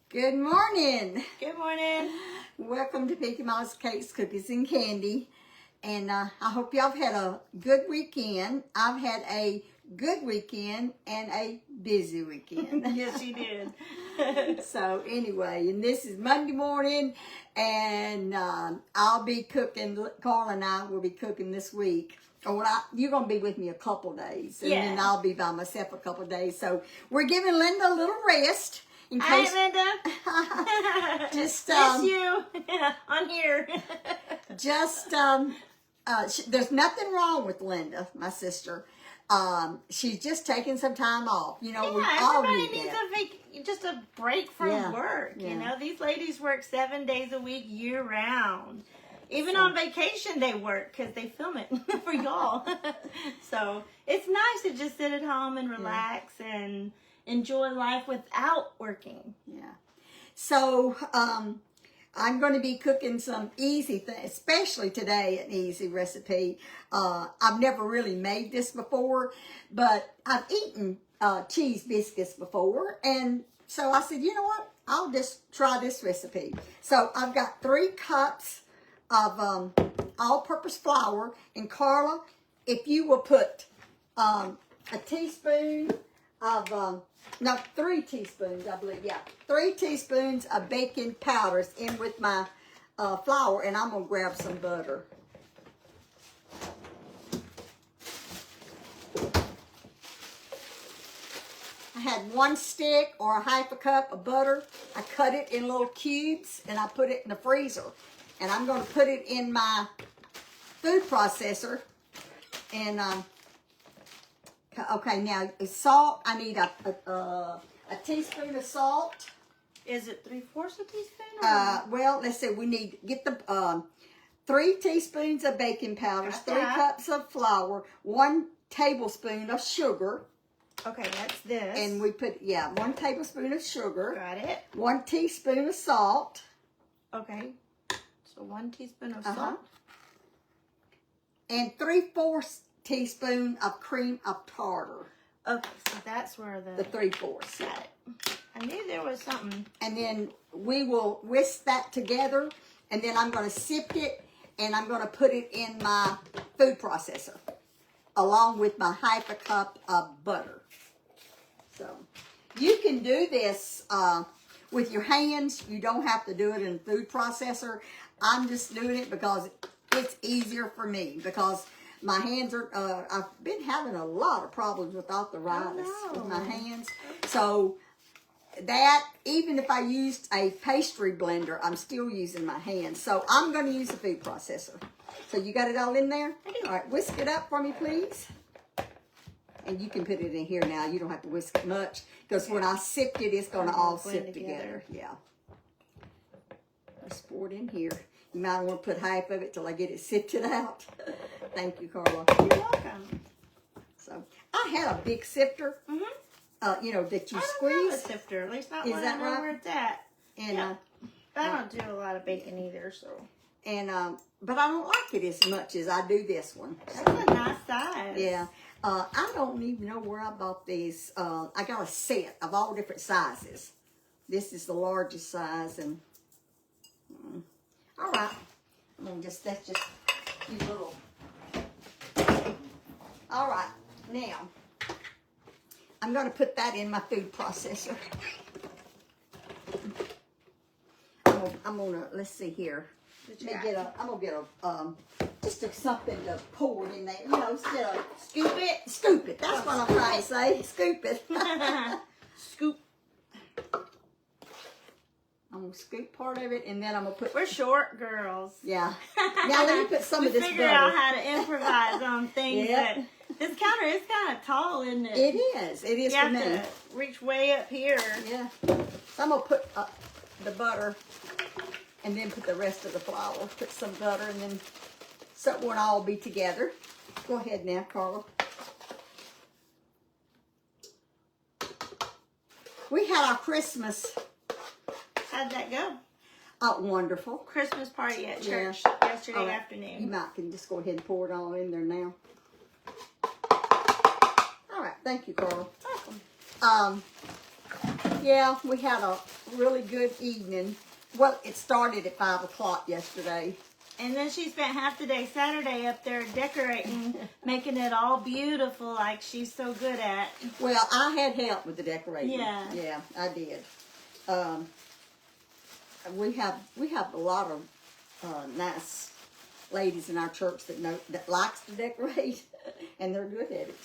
Good morning. Good morning. Welcome to Mickey Mouse Cakes, Cookies, and Candy. And I hope y'all have had a good weekend. I've had a good weekend and a busy weekend. Yes, you did. So anyway, and this is Monday morning, and I'll be cooking. Carl and I will be cooking this week. Or you're going to be with me a couple days, and then I'll be by myself a couple days. So we're giving Linda a little rest. In case, Hi, Linda. Just miss you. I'm here. Just there's nothing wrong with Linda, my sister. She's just taking some time off. You know, we all need needs just a break from work. Yeah. You know, these ladies work 7 days a week, year round. Even on vacation, they work because they film it for y'all. So it's nice to just sit at home and relax and enjoy life without working. Yeah. So I'm going to be cooking some easy things, especially today, an easy recipe. I've never really made this before, but I've eaten cheese biscuits before, and so I said, you know what? I'll just try this recipe. So I've got 3 cups of all-purpose flour, and Carla, if you will put a teaspoon of 3 teaspoons, I believe. Yeah, 3 teaspoons of baking powders in with my flour, and I'm gonna grab some butter. I had 1 stick or a half a cup of butter. I cut it in little cubes, and I put it in the freezer. And I'm gonna put it in my food processor, and okay, now salt. I need a teaspoon of salt. Is it 3/4 a teaspoon? Well, let's see. We need get the 3 teaspoons of baking powder, 3 cups of flour, 1 tablespoon of sugar. Okay, that's this. And we put 1 tablespoon of sugar. Got it. 1 teaspoon of salt. Okay, so 1 teaspoon of salt. And 3/4 teaspoon of cream of tartar. Okay, so that's where the 3/4. Got it. I knew there was something. And then we will whisk that together, and then I'm going to sift it, and I'm going to put it in my food processor, along with my half a cup of butter. So you can do this with your hands. You don't have to do it in a food processor. I'm just doing it because it's easier for me, because my hands are, I've been having a lot of problems with arthritis with my hands. So that, even if I used a pastry blender, I'm still using my hands. So I'm going to use a food processor. So you got it all in there? I do. All right, whisk it up for me, please. And you can put it in here now. You don't have to whisk it much, because when I sift it, it's going to all sift together. Yeah. Let's pour it in here. You might want to put half of it till I get it sifted out. Thank you, Carla. You're welcome. So I had a big sifter. You know, that you squeeze. I don't have a sifter, at least not Is when that I know right? where it's at. And I don't do a lot of baking either, so. and but I don't like it as much as I do this one. That's a nice size. Yeah. I don't even know where I bought these. I got a set of all different sizes. This is the largest size, and all right. That's just you little. All right, now I'm going to put that in my food processor. I'm gonna let's see here. I'm gonna get a just something to pour it in there. You know, instead of Scoop it. scoop it. That's what I'm trying to say. Scoop it. Scoop. I'm gonna scoop part of it, and then I'm gonna put. We're short girls. Yeah. Now let me put some of this butter. Figure out how to improvise on things. Yep. But this counter is kind of tall, isn't it? It is. It is you for have me. to reach way up here. Yeah. So I'm gonna put the butter, and then put the rest of the flour. Put some butter, and then so it won't all be together. Go ahead now, Carla. We had our Christmas. How'd that go? Wonderful. Christmas party at church yesterday afternoon. You might can just go ahead and pour it all in there now. All right, thank you, Carla. Welcome. Yeah, we had a really good evening. Well, it started at 5 o'clock yesterday. And then she spent half the day Saturday up there decorating, making it all beautiful like she's so good at. Well, I had help with the decorating. Yeah. Yeah, I did. We have a lot of nice ladies in our church that likes to decorate, and they're good at it.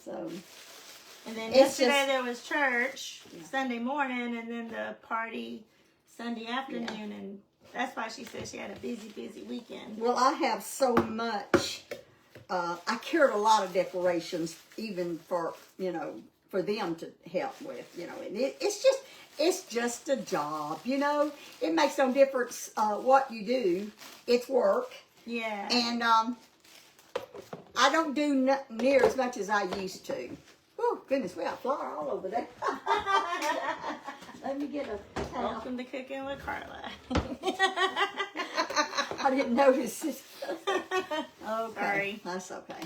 So. And then yesterday there was church Sunday morning, and then the party Sunday afternoon, and that's why she said she had a busy weekend. Well, I have so much. I carried a lot of decorations, even for for them to help with. And it's just a job. It makes no difference what you do. It's work. Yeah. And I don't do near as much as I used to. Oh goodness, we got flour all over there. Let me get a towel. Welcome to Cooking with Carla. I didn't notice it. Okay. Sorry. That's okay.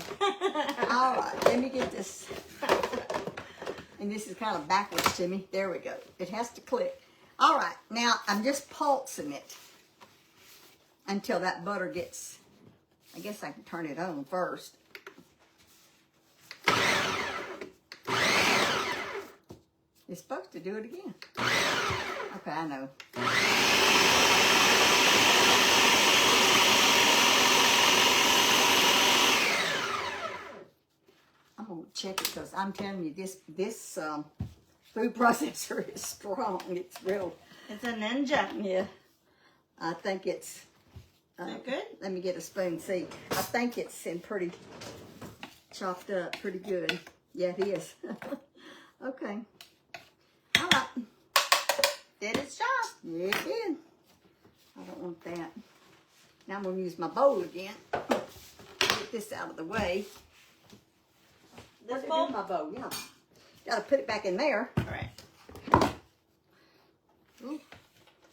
All right, let me get this. And this is kind of backwards to me. There we go. It has to click. All right, now I'm just pulsing it until that butter gets, I guess I can turn it on first. It's supposed to do it again. Okay, I know. I'm gonna check it because I'm telling you, this food processor is strong. It's real. It's a ninja. Yeah, I think it's. Is that good? Let me get a spoon. See, I think it's in pretty chopped up, pretty good. Yeah, it is. Okay. All right. Did its job. Yeah, it did. I don't want that. Now I'm going to use my bowl again. Get this out of the way. This Put it bowl? in my bowl, yeah. Got to put it back in there. All right. Ooh,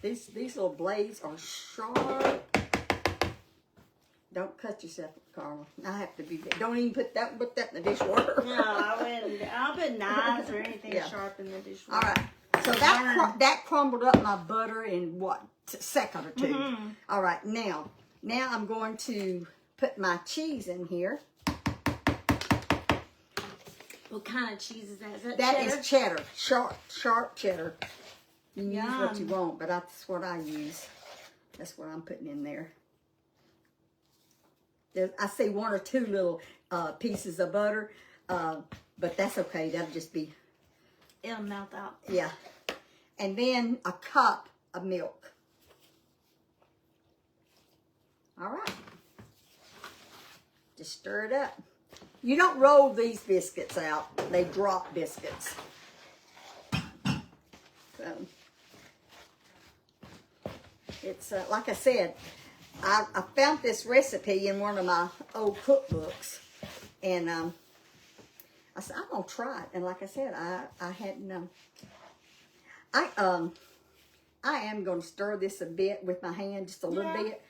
these little blades are sharp. Don't cut yourself, Carla. I have to be. Don't even put that in the dishwater. No, I wouldn't. I'll put knives or anything Yeah. sharp in the dishwasher. All right. So that crumbled up my butter in what, a second or two. Mm-hmm. All right. Now I'm going to put my cheese in here. What kind of cheese is that? Is that That cheddar? is cheddar, sharp cheddar. You can use what you Yum. want, but that's what I use. That's what I'm putting in there. I see one or two little pieces of butter, but that's okay. That'll just be, It'll melt out. yeah. And then a cup of milk. All right. Just stir it up. You don't roll these biscuits out. They drop biscuits. So, it's, like I said, I found this recipe in one of my old cookbooks, and I said I'm gonna try it. And like I said, I hadn't. I am gonna stir this a bit with my hand, just a little bit.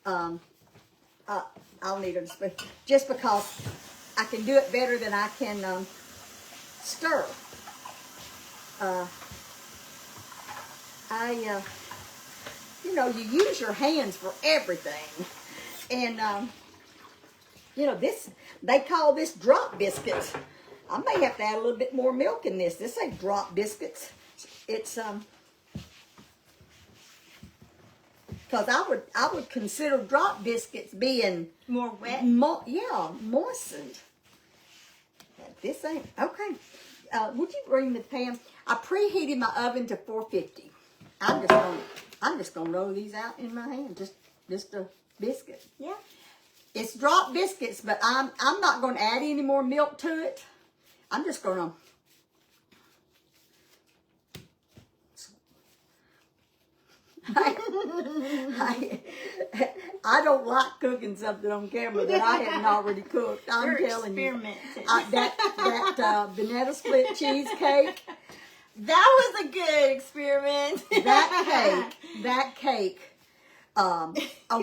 I'll need a spoon just because I can do it better than I can stir. You use your hands for everything. And, they call this drop biscuits. I may have to add a little bit more milk in this. This ain't drop biscuits. It's, because I would consider drop biscuits being More wet? moistened. This ain't, okay. Would you bring the pan? I preheated my oven to 450. I'm just gonna roll these out in my hand, just a biscuit. Yeah. It's drop biscuits, but I'm not gonna add any more milk to it. I'm just gonna. I don't like cooking something on camera that I hadn't already cooked. I'm You're telling you. experimenting. That banana split cheesecake. That was a good experiment. That cake, on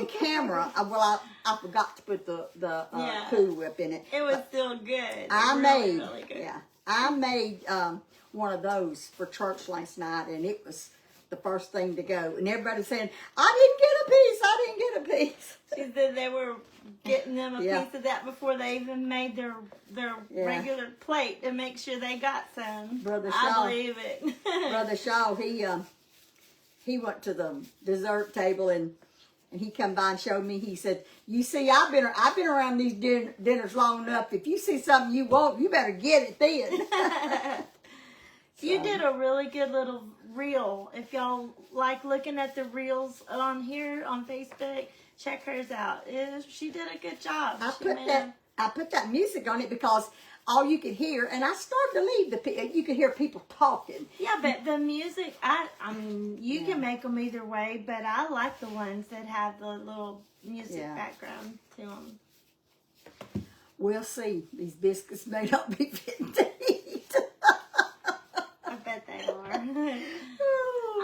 camera. I forgot to put the Cool Whip in it. It was still good. I really, made, really good. I made one of those for church last night, and it was the first thing to go. And everybody saying, I didn't get a piece. She said they were getting them a Yeah. piece of that before they even made their Yeah. regular plate to make sure they got some. Brother I Shaw. believe it. Brother Shaw, he went to the dessert table and he come by and showed me. He said, "You see, I've been around these dinners long enough. If you see something you want, you better get it then." You did a really good little reel. If y'all like looking at the reels on here on Facebook, check hers out. She did a good job. I put that music on it because all you could hear, and I started to leave you could hear people talking. Yeah, but the music, I mean, you can make them either way, but I like the ones that have the little music background to them. We'll see. These biscuits may not be fit to eat. I bet they are.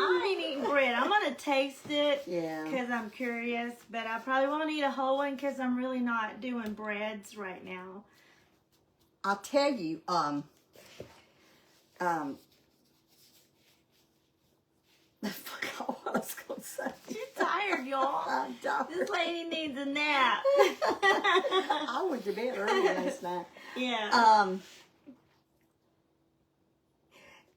I ain't eating bread. I'm going to taste it because I'm curious, but I probably won't eat a whole one because I'm really not doing breads right now. I'll tell you, I forgot what I was going to say. She's tired, y'all. I'm tired. This lady needs a nap. I went to bed early last night. Yeah.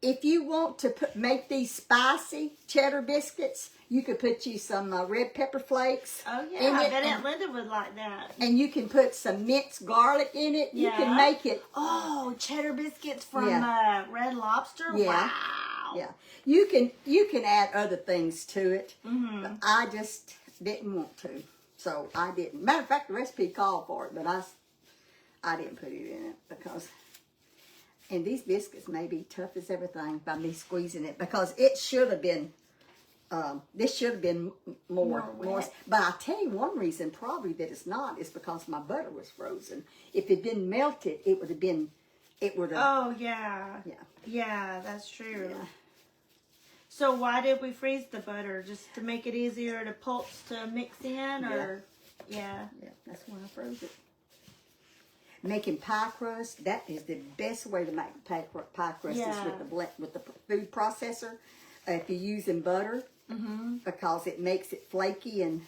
If you want to make these spicy cheddar biscuits, you could put you some red pepper flakes. Oh, yeah. in I it, bet Aunt Linda would like that. and you can put some minced garlic in it. You can make it. Oh, cheddar biscuits from Red Lobster? Yeah. Wow. Yeah. You can add other things to it. Mm-hmm. But I just didn't want to. So I didn't. Matter of fact, the recipe called for it, but I didn't put it in it because... And these biscuits may be tough as everything by me squeezing it because it should have been, this should have been more. But I'll tell you one reason probably that it's not is because my butter was frozen. If it didn't melt it would have been, Oh, yeah. Yeah. Yeah, that's true. Yeah. So why did we freeze the butter? Just to make it easier to pulse to mix in? Or Yeah, that's why I froze it. Making pie crust, that is the best way to make pie crust is with the food processor. If you're using butter, because it makes it flaky and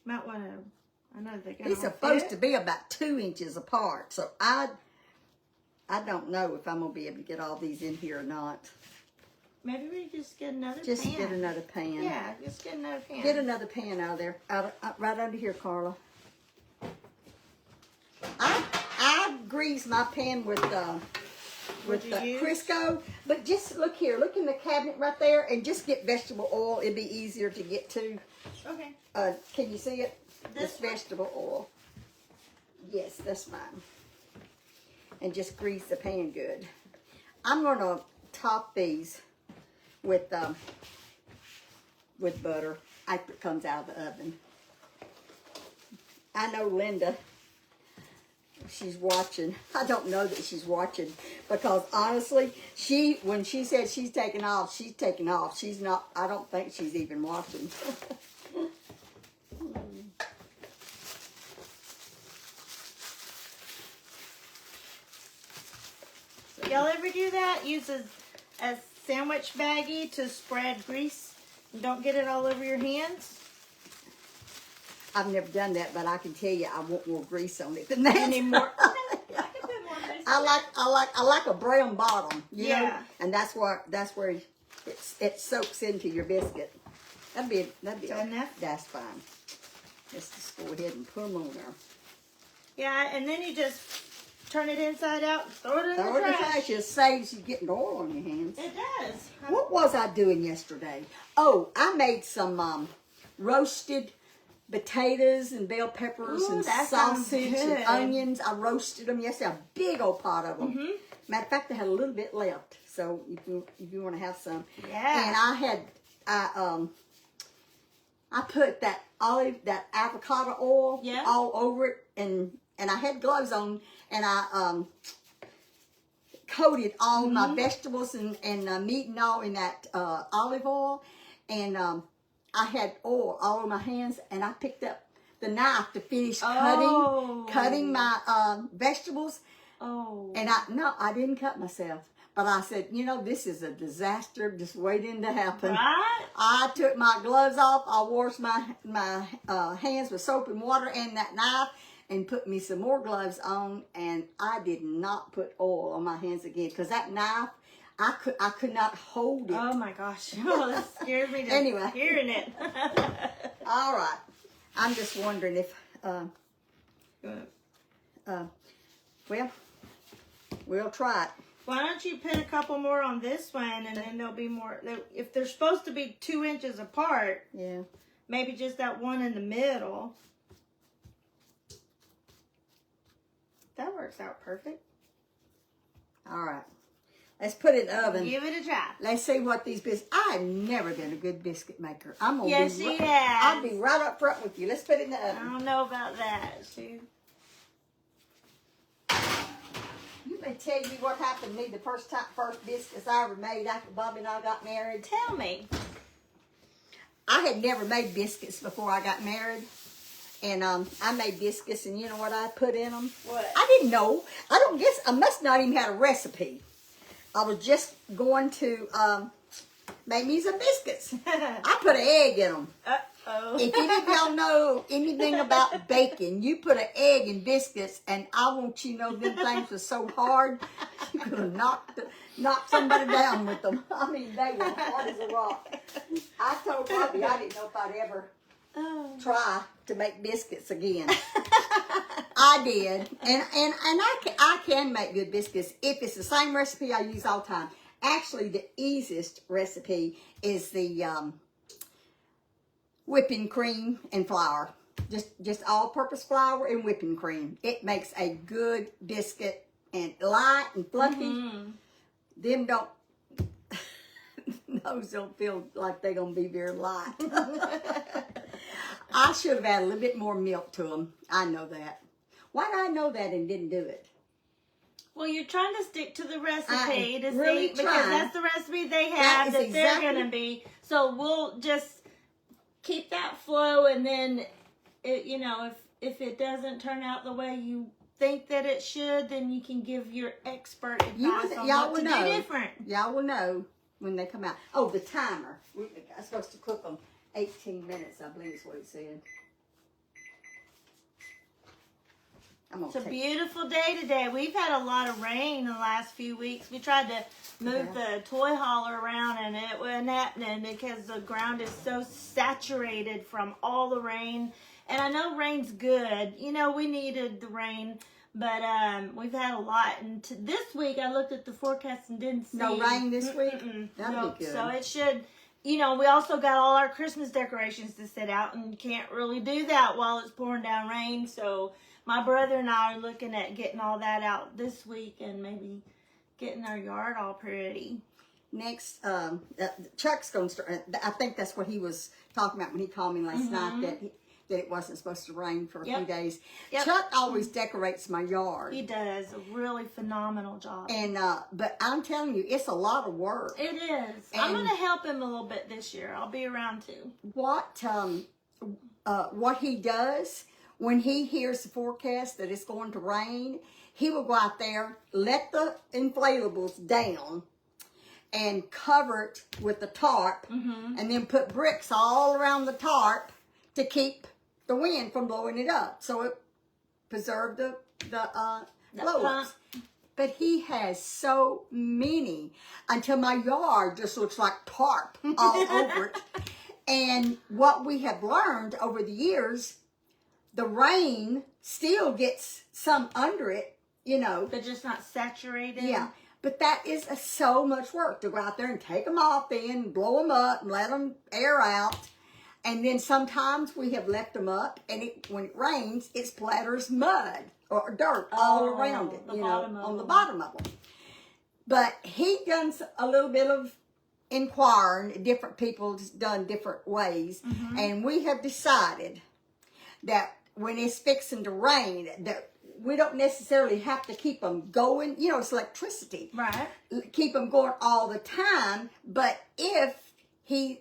might want to. I know they're gonna. it's supposed to be about 2 inches apart. So I don't know if I'm gonna be able to get all these in here or not. Maybe we just get another pan. Just get another pan. Yeah, just get another pan. Get another pan out of there, right under here, Carla. I grease my pan with Crisco, but just look here, look in the cabinet right there, and just get vegetable oil. It'd be easier to get to. Okay. Can you see it? This vegetable oil. Yes, that's fine. And just grease the pan good. I'm gonna top these with butter after it comes out of the oven. I know Linda, she's watching. I don't know that she's watching because honestly, when she said she's taking off, she's taking off. She's not, I don't think she's even watching. Y'all ever do that? Use a sandwich baggie to spread grease and don't get it all over your hands? I've never done that, but I can tell you I want more grease on it than that. You need more. I can put more grease. I like a brown bottom, you know, Yeah. and that's where it soaks into your biscuit. That'd be enough? That's fine. Let's just go ahead and put them on there. Yeah, and then you just turn it inside out and throw it in the trash. It just saves you getting oil on your hands. It does. What was I doing yesterday? Oh, I made some roasted potatoes and bell peppers and that sounds sausage good. and onions. I roasted them yesterday, a big old pot of them. Matter of fact, I had a little bit left, so if you want to have some. Yeah. And I put that avocado oil all over it, and I had gloves on, and I coated all my vegetables and meat and all in that olive oil, and I had oil all over my hands, and I picked up the knife to finish Oh. cutting my vegetables. Oh. And I didn't cut myself. But I said, you know, this is a disaster just waiting to happen. Right? I took my gloves off. I washed my hands with soap and water and that knife and put me some more gloves on. And I did not put oil on my hands again because that knife, I could not hold it. Oh my gosh. Oh, that scared me just Anyway. hearing it. All right. I'm just wondering if, well, we'll try it. Why don't you put a couple more on this one, and then there'll be more. If they're supposed to be 2 inches apart, Yeah. maybe just that one in the middle. That works out perfect. All right. Let's put it in the oven. Give it a try. Let's see what these biscuits. I've never been a good biscuit maker. I'm gonna Yes, be she right, has. I'll be right up front with you. Let's put it in the I oven. don't know about that. You may tell you what happened to me the first biscuits I ever made after Bobby and I got married. Tell me. I had never made biscuits before I got married. And I made biscuits, and you know what I put in them? What? I didn't know. I must not even had a recipe. I was just going to make me some biscuits. I put an egg in them. Uh-oh. If any of y'all know anything about baking, you put an egg in biscuits, and I want you to know them things were so hard, you could have knocked somebody down with them. I mean, they were hard as a rock. I told Bobby I didn't know if I'd ever try to make biscuits again. I did, and I can make good biscuits if it's the same recipe I use all the time. Actually, the easiest recipe is the whipping cream and flour. Just all-purpose flour and whipping cream. It makes a good biscuit and light and fluffy. Mm-hmm. Them don't. Those don't feel like they're gonna be very light. I should have added a little bit more milk to them. I know that. Why did I know that and didn't do it? Well, you're trying to stick to the recipe I'm to really see, because trying. that's the recipe they That have is that exactly- they're going to be. So we'll just keep that flow, and then, if it doesn't turn out the way you think that it should, then you can give your expert advice on what to do different. Y'all will know when they come out. Oh, the timer. I'm supposed to cook them 18 minutes, I believe is what it said. It's a beautiful day today. We've had a lot of rain in the last few weeks. We tried to move the toy hauler around, and it wasn't happening because the ground is so saturated from all the rain. And I know rain's good. We needed the rain, but we've had a lot. And this week, I looked at the forecast and didn't see. No rain this week? That'd be good. So it should. We also got all our Christmas decorations to set out, and can't really do that while it's pouring down rain. So my brother and I are looking at getting all that out this week and maybe getting our yard all pretty. Next, Chuck's going to start. I think that's what he was talking about when he called me last night, that it wasn't supposed to rain for a few days. Yep. Chuck always decorates my yard. He does a really phenomenal job. And but I'm telling you, it's a lot of work. It is. I'm going to help him a little bit this year. I'll be around too. What he does when he hears the forecast that it's going to rain, he will go out there, let the inflatables down, and cover it with the tarp, and then put bricks all around the tarp to keep the wind from blowing it up, so it preserved the blowups. But he has so many until my yard just looks like tarp all over it. And what we have learned over the years, the rain still gets some under it, But just not saturated. Yeah. But that is so much work to go out there and take them off then, blow them up, and let them air out. And then sometimes we have left them up, and when it rains, it splatters mud or dirt all around it, on the bottom of them. But he done a little bit of inquiring. Different people's done different ways. And we have decided that when it's fixing to rain, that we don't necessarily have to keep them going. It's electricity. Right. Keep them going all the time. But if he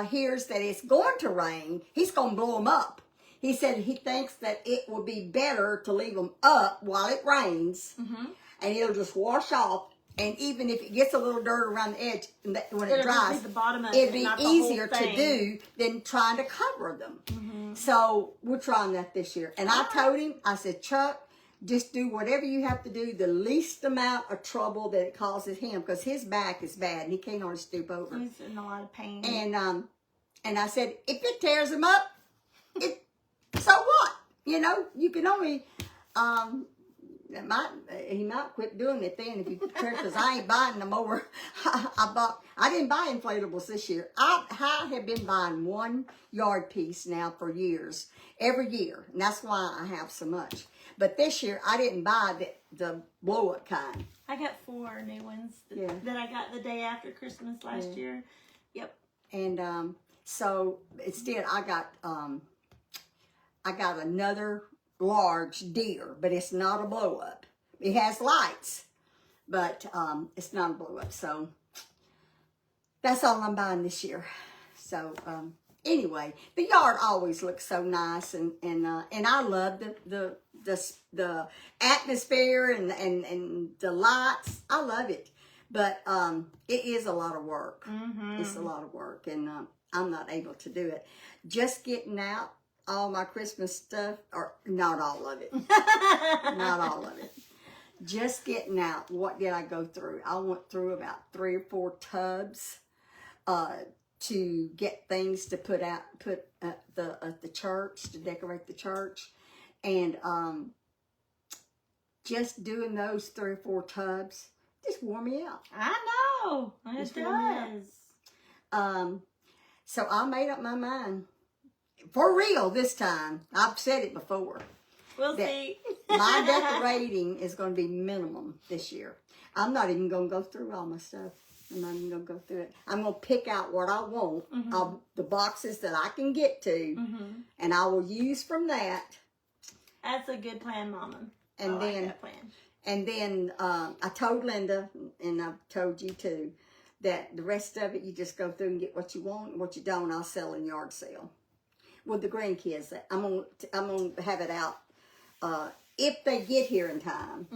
hears that it's going to rain, he's going to blow them up. he said he thinks that it will be better to leave them up while it rains, and it'll just wash off. And even if it gets a little dirt around the edge, when it dries, the bottom of it'd it, be not the easier whole to thing. do than trying to cover them. So we're trying that this year. And I told him, I said, Chuck, just do whatever you have to do, the least amount of trouble that it causes him, because his back is bad and he can't hardly stoop over. He's in a lot of pain. And I said, if it tears him up, so what? You know, you can only he might quit doing it then if you because I ain't buying no more. I didn't buy inflatables this year. I have been buying 1 yard piece now for years, every year, and that's why I have so much. But this year I didn't buy the blow up kind. I got 4 new ones that I got the day after Christmas last year. Yep. And so instead I got another large deer, but it's not a blow up. It has lights, but it's not a blow up. So that's all I'm buying this year. So anyway, the yard always looks so nice, and I love the atmosphere and the lights. I love it, but it is a lot of work. It's a lot of work, and I'm not able to do it. Just getting out all my Christmas stuff, or not all of it. Not all of it. Just getting out. What did I go through? I went through about 3 or 4 tubs to get things to put at the church, to decorate the church. And just doing those 3 or 4 tubs just wore me out. I know. It does. So I made up my mind. For real this time. I've said it before. We'll see. My decorating is going to be minimum this year. I'm not even going to go through all my stuff. I'm not even going to go through it. I'm going to pick out what I want of the boxes that I can get to, and I will use from that. That's a good plan, Mama. And I like that plan. And then I told Linda, and I've told you too, that the rest of it you just go through and get what you want, and what you don't, I'll sell in yard sale. With the grandkids, I'm gonna have it out. If they get here in time,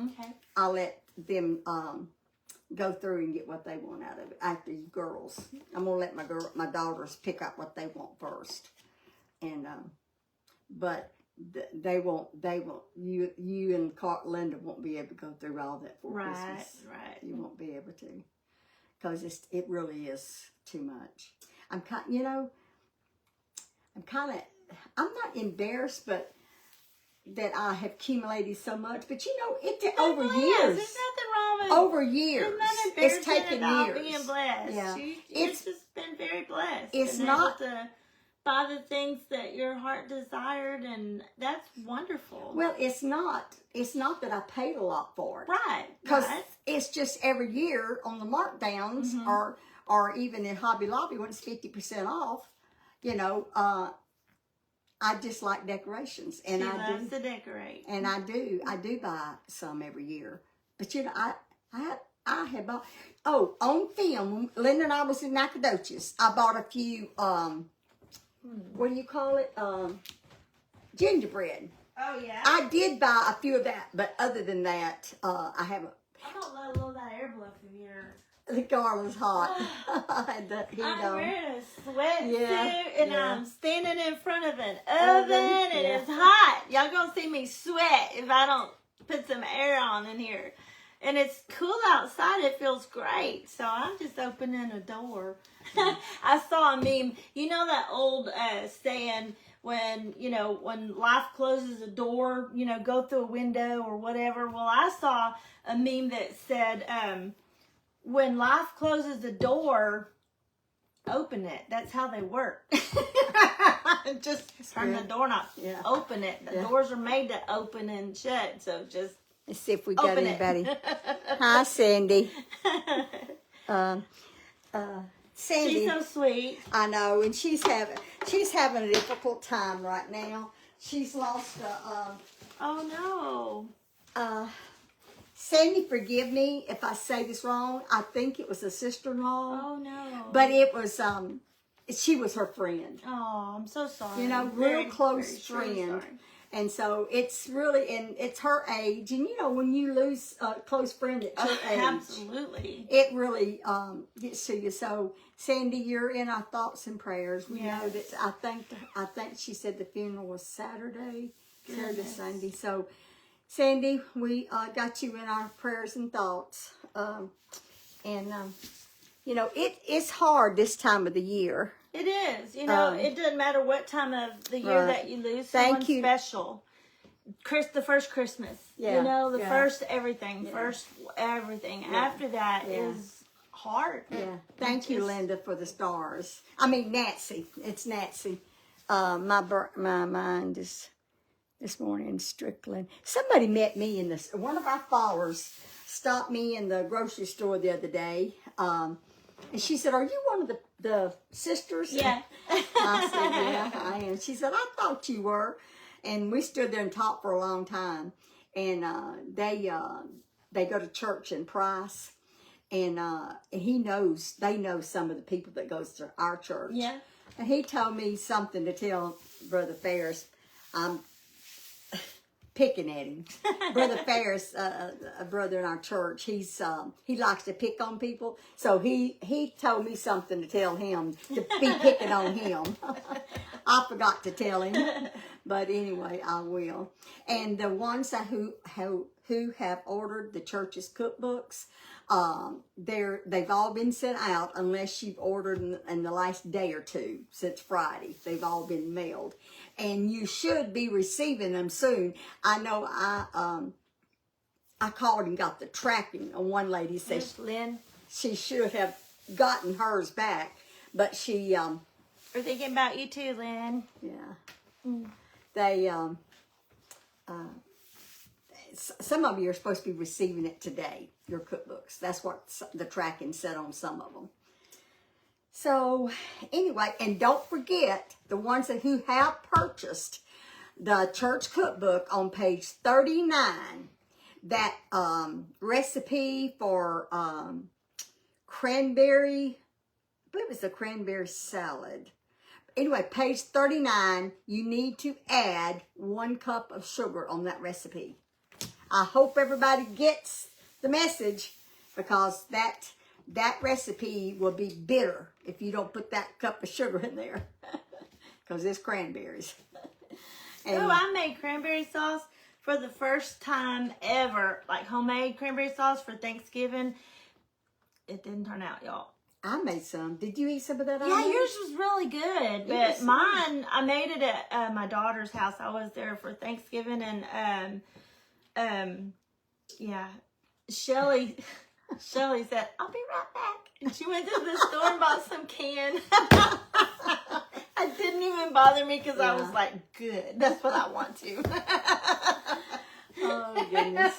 I'll let them go through and get what they want out of it. After you girls, I'm gonna let my daughters pick out what they want first, and but they won't. You and Linda won't be able to go through all that for Christmas. Right. You won't be able to, because it really is too much. I'm not embarrassed, but that I have accumulated so much. But over years. There's nothing wrong with over years. There's nothing It's embarrassing taken about years. being blessed. Yeah. You've just been very blessed. It's and not able to buy the things that your heart desired, and that's wonderful. Well, it's not that I paid a lot for it. Right. Because it's just every year on the markdowns or even in Hobby Lobby when it's 50% off, I just like decorations, and she I loves do to decorate. And I do buy some every year. But I had bought on film. Linda and I was in Nacogdoches. I bought a few what do you call it? Gingerbread. Oh yeah. I did buy a few of that, but other than that, I haven't. I don't let a little of that air blow from here. The car was hot. I had the heat I'm on. wearing a sweatsuit and yeah. I'm standing in front of an oven and it's hot. Y'all gonna see me sweat if I don't put some air on in here. And it's cool outside. It feels great. So I'm just opening a door. I saw a meme. You know that old saying, when life closes a door, go through a window or whatever. Well, I saw a meme that said, when life closes the door, open it. That's how they work. Just turn the doorknob. Yeah. Open it. The doors are made to open and shut. So just let's see if we got open anybody. it. Hi, Sandy. Sandy. She's so sweet. I know, and she's having a difficult time right now. She's lost Oh no. Sandy, forgive me if I say this wrong. I think it was a sister-in-law. Oh no. But it was she was her friend. Oh, I'm so sorry. You know, real close friend. And so it's really, and it's her age. And you know, when you lose a close friend at your age, absolutely, it really gets to you. So Sandy, you're in our thoughts and prayers. We know that. I think she said the funeral was Saturday, Sunday. So Sandy, we got you in our prayers and thoughts. You know, it's hard this time of the year. It is. You know, it doesn't matter what time of the year that you lose someone special. The first Christmas. Yeah. You know, the first everything. Yeah. First everything. Yeah. After that is hard. Yeah. Thank you, Linda, for the stars. I mean, Nancy. It's Nancy. My mind is this morning, Strickland. Somebody met me in this. One of our followers stopped me in the grocery store the other day. And she said, "Are you one of the sisters?" Yeah. I said, "Yeah, I am." She said, "I thought you were." And we stood there and talked for a long time. And they go to church in Price. And they know some of the people that goes to our church. Yeah. And he told me something to tell Brother Ferris. I'm picking at him. Brother Ferris, a brother in our church, he likes to pick on people. So he told me something to tell him to be picking on him. I forgot to tell him, but anyway, I will. And the ones who have ordered the church's cookbooks, they've all been sent out unless you've ordered in the last day or two since Friday. They've all been mailed. And you should be receiving them soon. I know I called and got the tracking. One lady said Lynn, she should have gotten hers back, but she are thinking about you too, Lynn. Yeah. They some of you are supposed to be receiving it today, your cookbooks. That's what the tracking said on some of them. So anyway, and don't forget the ones who have purchased the church cookbook on page 39, that recipe for cranberry, I believe it's a cranberry salad. Anyway, page 39, you need to add 1 cup of sugar on that recipe. I hope everybody gets the message, because that recipe will be bitter if you don't put that cup of sugar in there, because it's cranberries. Oh, I made cranberry sauce for the first time ever, like homemade cranberry sauce for Thanksgiving. It didn't turn out, y'all. I made some. Did you eat some of that? Yeah, yours was really good. But mine, I made it at my daughter's house. I was there for Thanksgiving, and yeah, Shelly said, "I'll be right back," and she went to the store and bought some can. It didn't even bother me, because I was like, "Good, that's what I want to." Oh, goodness.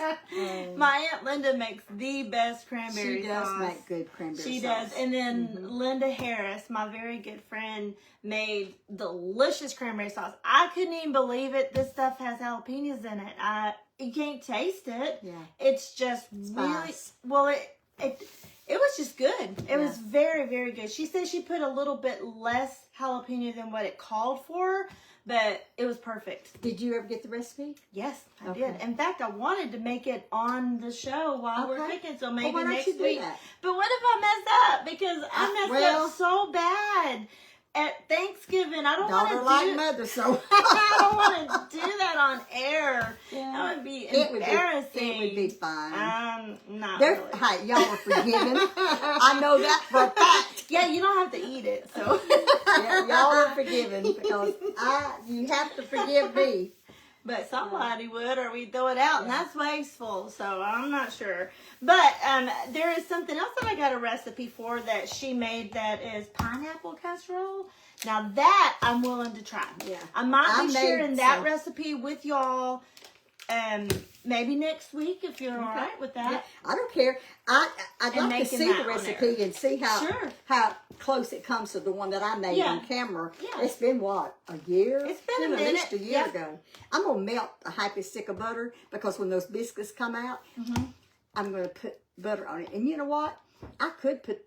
My Aunt Linda makes the best cranberry sauce. She does make good cranberry sauce. She does. And then Linda Harris, my very good friend, made delicious cranberry sauce. I couldn't even believe it. This stuff has jalapenos in it. You can't taste it. Yeah. It's just really, well, it was just good. It was very, very good. She said she put a little bit less jalapeno than what it called for, but it was perfect. Did you ever get the recipe? Yes, I did. In fact, I wanted to make it on the show while we're cooking, so maybe next week. But what if I mess up? Because I messed up so bad at Thanksgiving. I don't want to like mother, so I don't want to do that on air. Yeah. That would be embarrassing. It would be fine. Not really. Hey, y'all are forgiven. I know that for a fact. Yeah, you don't have to eat it, so yeah, y'all are forgiven, because you have to forgive me. But somebody would, or we'd throw it out, and that's wasteful, so I'm not sure. But there is something else that I got a recipe for that she made that is pineapple casserole. Now that I'm willing to try. Yeah. I might be sharing that recipe with y'all maybe next week, if you're all right with that. Yeah, I don't care. I'd like to see the recipe and see how close it comes to the one that I made on camera. Yeah. It's been what, a year? It's been at least a year ago. I'm gonna melt a happy stick of butter, because when those biscuits come out, I'm gonna put butter on it. And you know what? I could put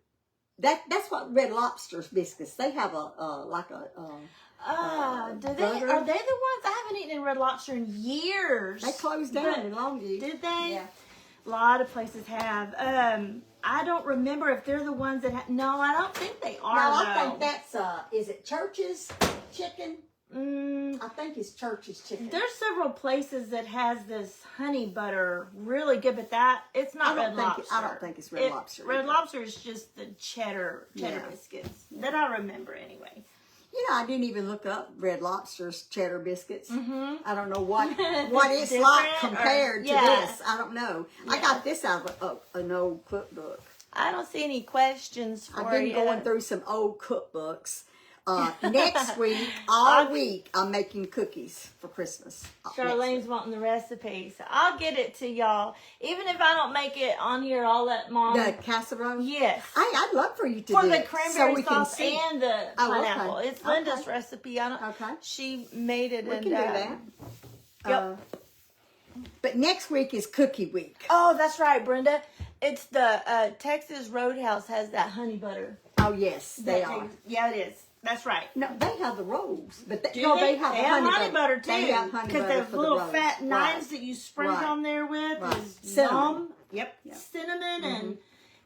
that's what Red Lobster's biscuits. They have a Do they? butter. Are they the ones? I haven't eaten in Red Lobster in years. They closed down in Longview. Did they? Yeah. A lot of places have. I don't remember if they're the ones that have. No, I don't think they are. No, though. I think that's is it Church's chicken? Mm, I think it's Church's chicken. there's several places that has this honey butter really good, but that it's not Red Lobster. I don't think it's Red Lobster. Red either. Lobster is just the cheddar Yeah. biscuits that I remember anyway. You know, I didn't even look up Red Lobster's cheddar biscuits. Mm-hmm. I don't know what it's Different like compared to yeah. this. I don't know. Yeah. I got this out of an old cookbook. I don't see any questions for I've been you. going through some old cookbooks. Next week, all week, I'm making cookies for Christmas. Charlene's wanting the recipe, so I'll get it to y'all. Even if I don't make it on here, I'll let Mom. The casserole? Yes. I'd love for you to For do the it, cranberry so we can sauce see. and the Oh, okay. pineapple. It's Linda's recipe. I don't. Okay. She made it. We and, can do that. Yep. But next week is cookie week. Oh, that's right, Brenda. It's the Texas Roadhouse has that honey butter. Oh, yes, they are. Yeah, it is. That's right. No, they have the rolls, but Do they have they the have honey butter too. They have honey Because butter those for little the rolls. fat knives Right. that you sprinkle Right. on there with Right. is Cinnamon. yum. Yep. Yeah. Cinnamon and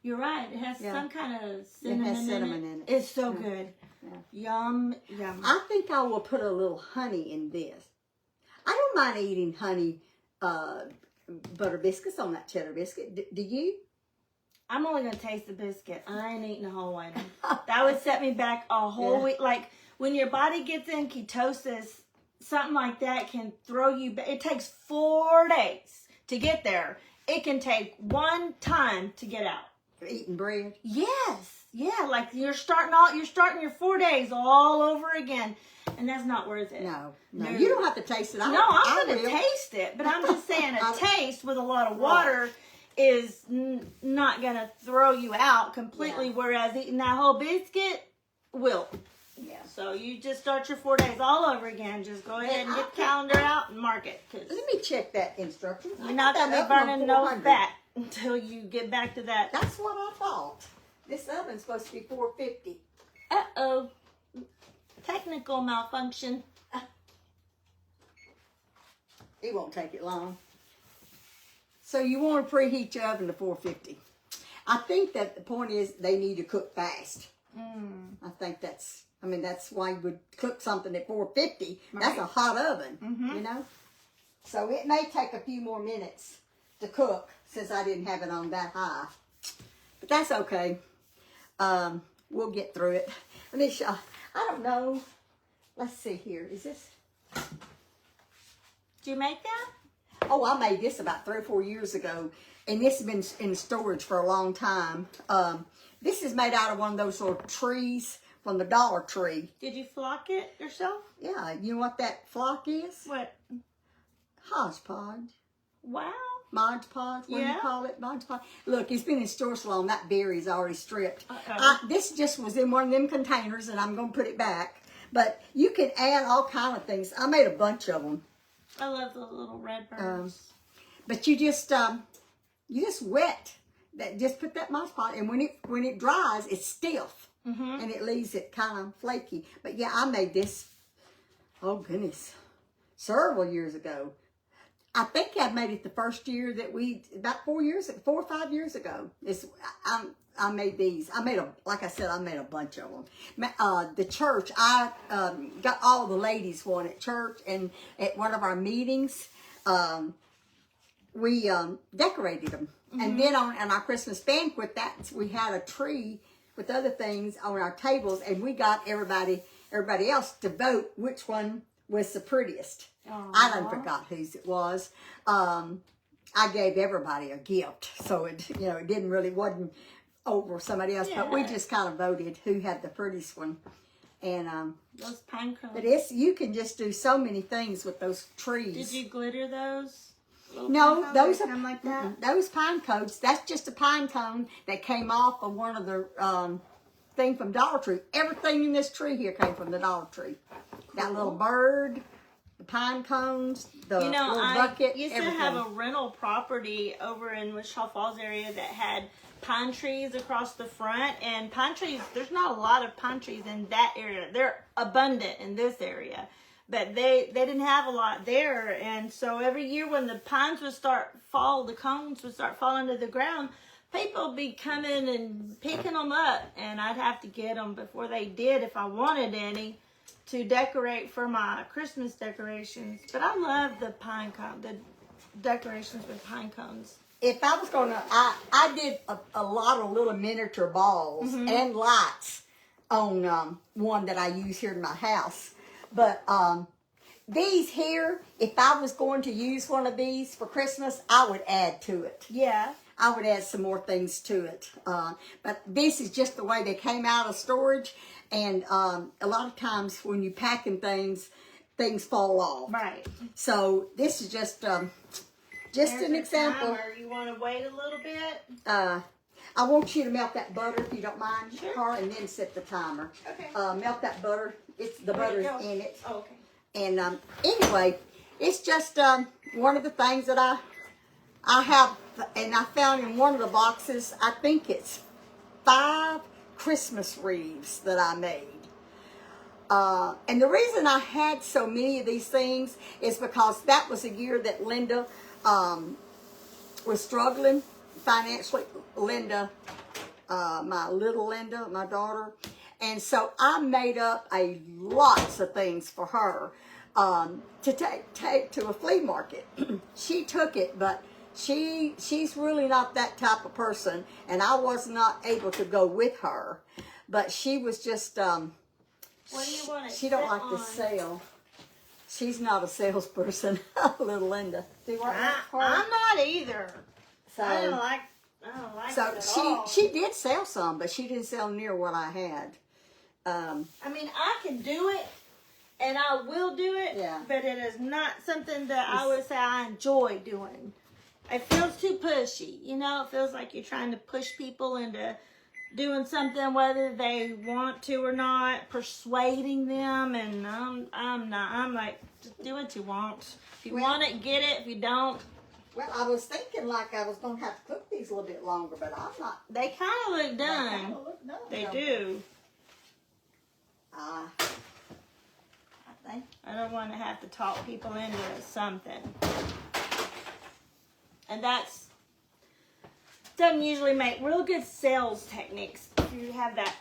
you're right. It has Yeah. some kind of cinnamon, cinnamon in it. in it. It's so good. Yeah. Yum, yum. I think I will put a little honey in this. I don't mind eating honey butter biscuits on that cheddar biscuit. Do you? I'm only going to taste the biscuit. I ain't eating the whole one. That would set me back a whole Yeah. week. Like, when your body gets in ketosis, something like that can throw you back. It takes 4 days to get there. It can take one time to get out. Eating bread? Yes. Yeah, like you're starting your 4 days all over again. And that's not worth it. No. No. You don't have to taste it. No, I'm going to will. taste it. But I'm just saying a taste with a lot of water is not going to throw you out completely, Yeah. whereas eating that whole biscuit will. Yeah. So you just start your 4 days all over again. Just go ahead and get the calendar out and mark it. Cause Let me check that instruction. you're not going to be burning no fat until you get back to that. That's what I thought. This oven's supposed to be 450. Uh-oh. Technical malfunction. It won't take it long. So you want to preheat your oven to 450. I think that the point is they need to cook fast. I think that's why you would cook something at 450. Right. That's a hot oven, you know? So it may take a few more minutes to cook since I didn't have it on that high. But that's okay. We'll get through it. Let me show. I don't know. Let's see here. Is this? Did you make that? Oh, I made this about 3 or 4 years ago, and this has been in storage for a long time. This is made out of one of those little trees from the Dollar Tree. Did you flock it yourself? Yeah, you know what that flock is? What? Hodgepodge. Wow. Mod Podge, what do Yeah. you call it? Mod Podge. Look, it's been in store so long, that berry's already stripped. Uh-oh. This just was in one of them containers, and I'm going to put it back. But you can add all kind of things. I made a bunch of them. I love the little red birds. But you just wet that. Just put that Mod Podge, and when it dries, it's stiff, and it leaves it kind of flaky. But yeah, I made this. Oh goodness, several years ago. I think I made it the first year that about 4 or 5 years ago. I made these. Like I said, I made a bunch of them. The church, I got all the ladies one at church, and at one of our meetings, we decorated them. And then on our Christmas banquet, we had a tree with other things on our tables, and we got everybody else to vote which one was the prettiest. Aww. I done forgot whose it was. I gave everybody a gift, so it wasn't over somebody else, but we just kind of voted who had the prettiest one. And Those pine cones. but you can just do so many things with those trees. Did you glitter those? No, those are come like that. those pine cones. That's just a pine cone that came off of one of the thing from Dollar Tree. Everything in this tree here came from the Dollar Tree. That little bird, the pine cones, the You know, little I bucket, used everything. to have a rental property over in Wichita Falls area that had pine trees across the front. And pine trees, there's not a lot of pine trees in that area. They're abundant in this area. But they didn't have a lot there. And so every year when the pines would start fall, the cones would start falling to the ground, people would be coming and picking them up. And I'd have to get them before they did if I wanted any to decorate for my Christmas decorations. But I love the pine cone, the decorations with pine cones. If I was going to, I did a lot of little miniature balls and lights on one that I use here in my house. But these here, if I was going to use one of these for Christmas, I would add to it. Yeah. I would add some more things to it. But this is just the way they came out of storage. And a lot of times when you're packing things, things fall off. Right. So this is just an example. Timer. You want to wait a little bit? I want you to melt that butter if you don't mind, Sure. Carl, and then set the timer. Okay. Melt that butter. It's the butter's in it. Oh, okay. And anyway, it's just one of the things that I have, and I found in one of the boxes, I think it's 5 Christmas wreaths that I made. And the reason I had so many of these things is because that was a year that Linda was struggling financially. Linda, my little Linda, my daughter. And so I made up lots of things for her to take to a flea market. She took it, but she's really not that type of person, and I was not able to go with her. But she was just What do you want it she don't set like on? to sell. She's not a salesperson, little Linda. Do you want that part? I'm not either. So, I don't like it at all. she did sell some, but she didn't sell near what I had. I mean, I can do it, and I will do it, Yeah. but it is not something that I would say I enjoy doing. It feels too pushy, you know? It feels like you're trying to push people into doing something whether they want to or not, persuading them, and I'm not. I'm like, just do what you want. If you want it, get it. If you don't, Well, I was thinking like I was going to have to cook these a little bit longer, but I'm not. they kind of look They done. kinda look done, They don't do. I think. I don't want to have to talk people into something. And doesn't usually make real good sales techniques if you have that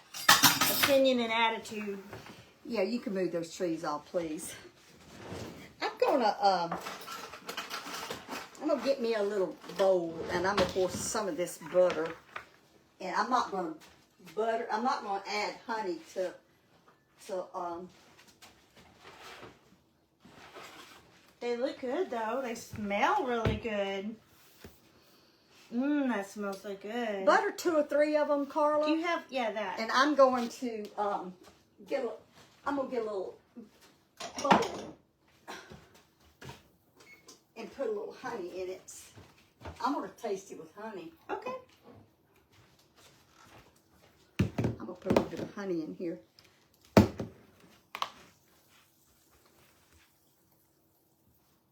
opinion and attitude. Yeah, you can move those trees off, please. I'm gonna get me a little bowl, and I'm gonna pour some of this butter. And I'm not gonna add honey to They look good though. They smell really good. That smells so good. butter 2 or 3 of them, Carla. Do you have that? And I'm going to get a little bowl and put a little honey in it. I'm gonna taste it with honey. Okay. I'm gonna put a little bit of honey in here.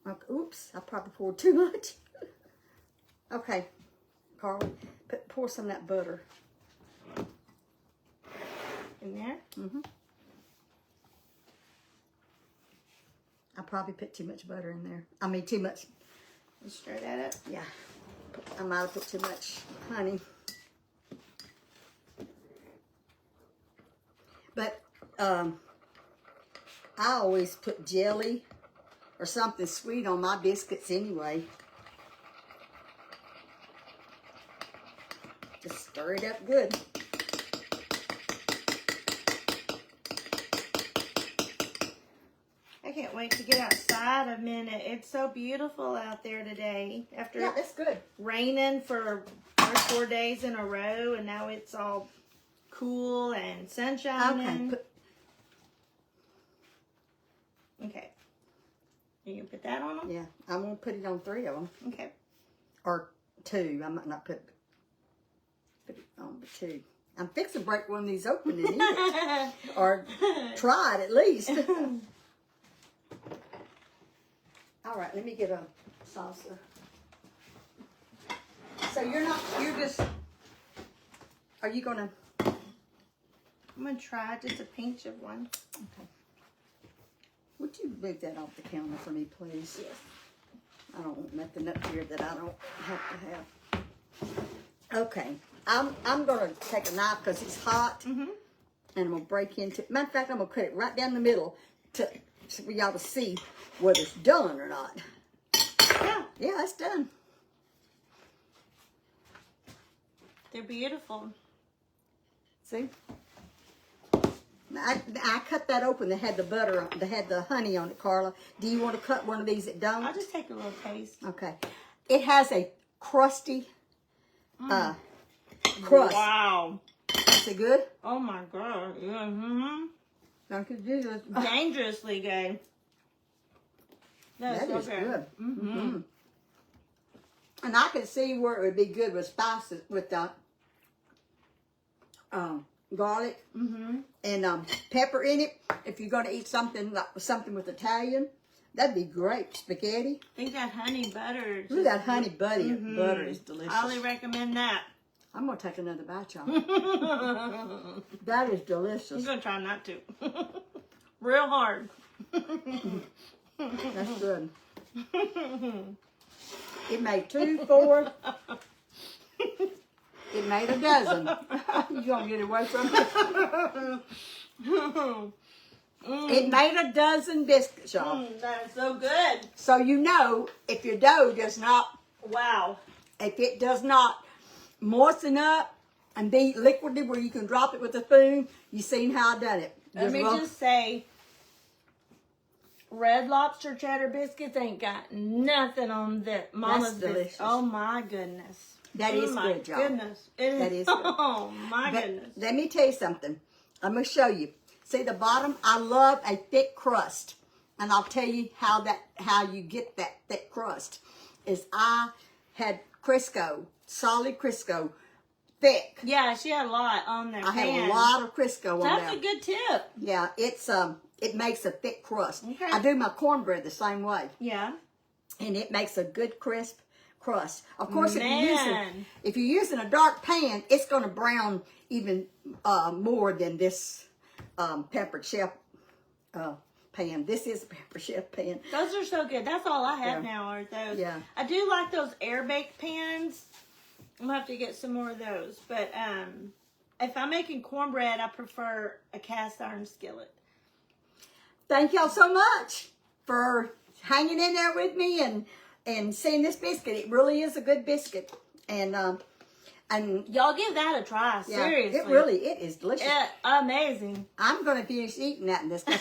Okay, oops, I probably poured too much. Okay, Carla, pour some of that butter. In there? Mm-hmm. I probably put too much butter in there. I mean, too much. You stir that up. Yeah, I might have put too much honey. But I always put jelly or something sweet on my biscuits anyway. Just stir it up good. I can't wait to get outside a minute. It's so beautiful out there today. After Yeah, that's good. raining for 3 or 4 days in a row, and now it's all cool and sunshine. Okay. Okay. You gonna put that on them? Yeah, I'm gonna put it on 3 of them. Okay. Or 2. I might not put it on but 2. I'm fixing to break one of these open and eat it. Or try it at least. All right, let me get a saucer. So are you gonna? I'm gonna try just a pinch of one. Okay. Would you move that off the counter for me, please? Yes. I don't want nothing up here that I don't have to have. Okay, I'm gonna take a knife because it's hot, and I'm gonna break into. Matter of fact, I'm gonna cut it right down the middle for y'all to see whether it's done or not. Yeah, it's done. They're beautiful. See? I cut that open that had the butter, that had the honey on it, Carla. Do you want to cut one of these that don't? I'll just take a little taste. Okay. It has a crusty crust. Wow. Is it good? Oh my God. Yeah. Dangerously good. That so is good. And I can see where it would be good with spices, with the garlic and pepper in it. If you're going to eat something with Italian, that'd be great. Spaghetti. I think that honey butter. Ooh, that honey butter is delicious. I highly recommend that. I'm going to take another bite, y'all. That is delicious. I'm going to try not to. Real hard. That's good. It made 2, 4. It made a dozen. You gonna get away from it? It made a dozen biscuits, y'all. That is so good. So you know, if your dough does not, Wow. if it does not moisten up and be liquidy where you can drop it with a spoon, you seen how I done it. Let me just say, Red Lobster cheddar biscuits ain't got nothing on that. Mama's delicious. Oh my goodness. That is my good, y'all. Goodness. That is good. Oh my But goodness. let me tell you something. I'm going to show you. See the bottom? I love a thick crust. And I'll tell you how you get that thick crust. Is I had Crisco, solid Crisco, thick. Yeah, she had a lot on there. I had a lot of Crisco on there. That's a good tip. Yeah, it makes a thick crust. Okay. I do my cornbread the same way. Yeah. And it makes a good crisp crust. Of course, Man. if you're using a dark pan, it's going to brown even more than this peppered chef pan. This is a peppered chef pan. Those are so good. That's all I have now are those. Yeah. I do like those air baked pans. I'm gonna have to get some more of those. But if I'm making cornbread, I prefer a cast iron skillet. Thank y'all so much for hanging in there with me and seeing this biscuit. It really is a good biscuit. And Y'all give that a try. yeah, Seriously. it is delicious. Amazing. I'm going to finish eating that in this. I'm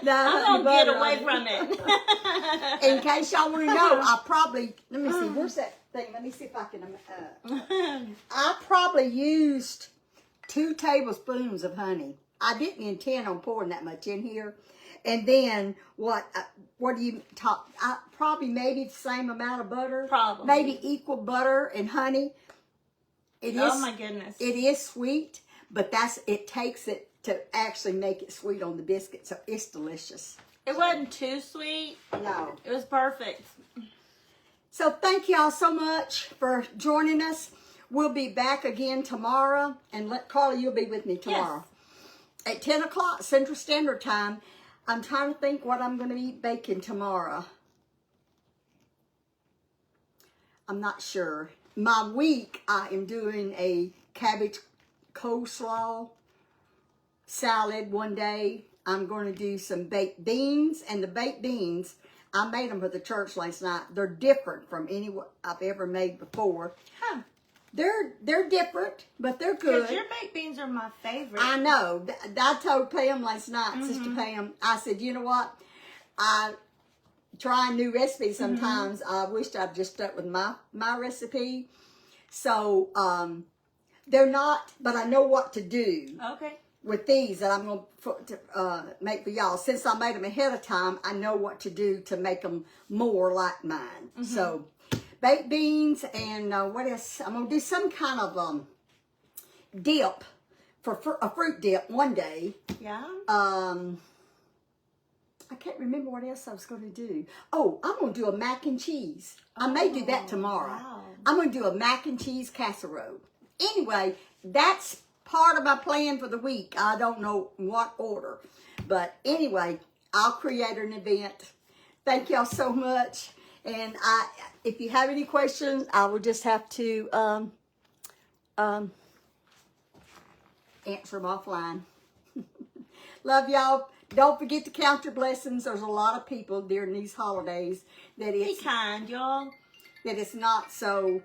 going to get away from it. In case y'all want to know, I probably, let me see, where's that thing? Let me see if I can, I probably used 2 tablespoons of honey. I didn't intend on pouring that much in here. And then what do you talk? Probably maybe the same amount of butter. Probably. Maybe equal butter and honey. Oh my goodness. It is sweet, but it takes it to actually make it sweet on the biscuit. So it's delicious. It wasn't too sweet. No. It was perfect. So thank y'all so much for joining us. We'll be back again tomorrow. And Carla, you'll be with me tomorrow. Yes. At 10 o'clock Central Standard Time. I'm trying to think what I'm going to be baking tomorrow. I'm not sure. My week, I am doing a cabbage coleslaw salad one day. I'm going to do some baked beans. And the baked beans, I made them for the church last night. They're different from any I've ever made before. Huh. They're different, but they're good. Because your baked beans are my favorite. I know. I told Pam last night, Sister Pam, I said, you know what? I try new recipes sometimes. I wished I'd just stuck with my recipe. So, they're not, but I know what to do. Okay. With these that I'm going to make for y'all. Since I made them ahead of time, I know what to do to make them more like mine. So, baked beans and what else? I'm going to do some kind of dip, for a fruit dip one day. Yeah. I can't remember what else I was going to do. Oh, I'm going to do a mac and cheese. I may do that tomorrow. Wow. I'm going to do a mac and cheese casserole. Anyway, that's part of my plan for the week. I don't know what order. But anyway, I'll create an event. Thank y'all so much. And if you have any questions, I will just have to answer them offline. Love y'all. Don't forget to count your blessings. There's a lot of people during these holidays that Be it's kind, y'all. that it's not so.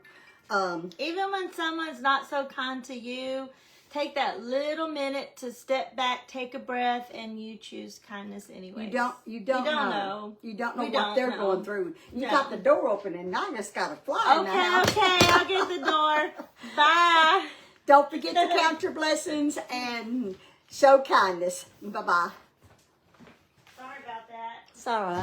Even when someone's not so kind to you, take that little minute to step back, take a breath, and you choose kindness anyway. You don't know. You don't know We what don't they're know. going through. You No. got the door open, and I just got to fly in the house. Okay, I'll get the door. Bye. Don't forget to count your blessings and show kindness. Bye bye. Sorry about that. It's all right.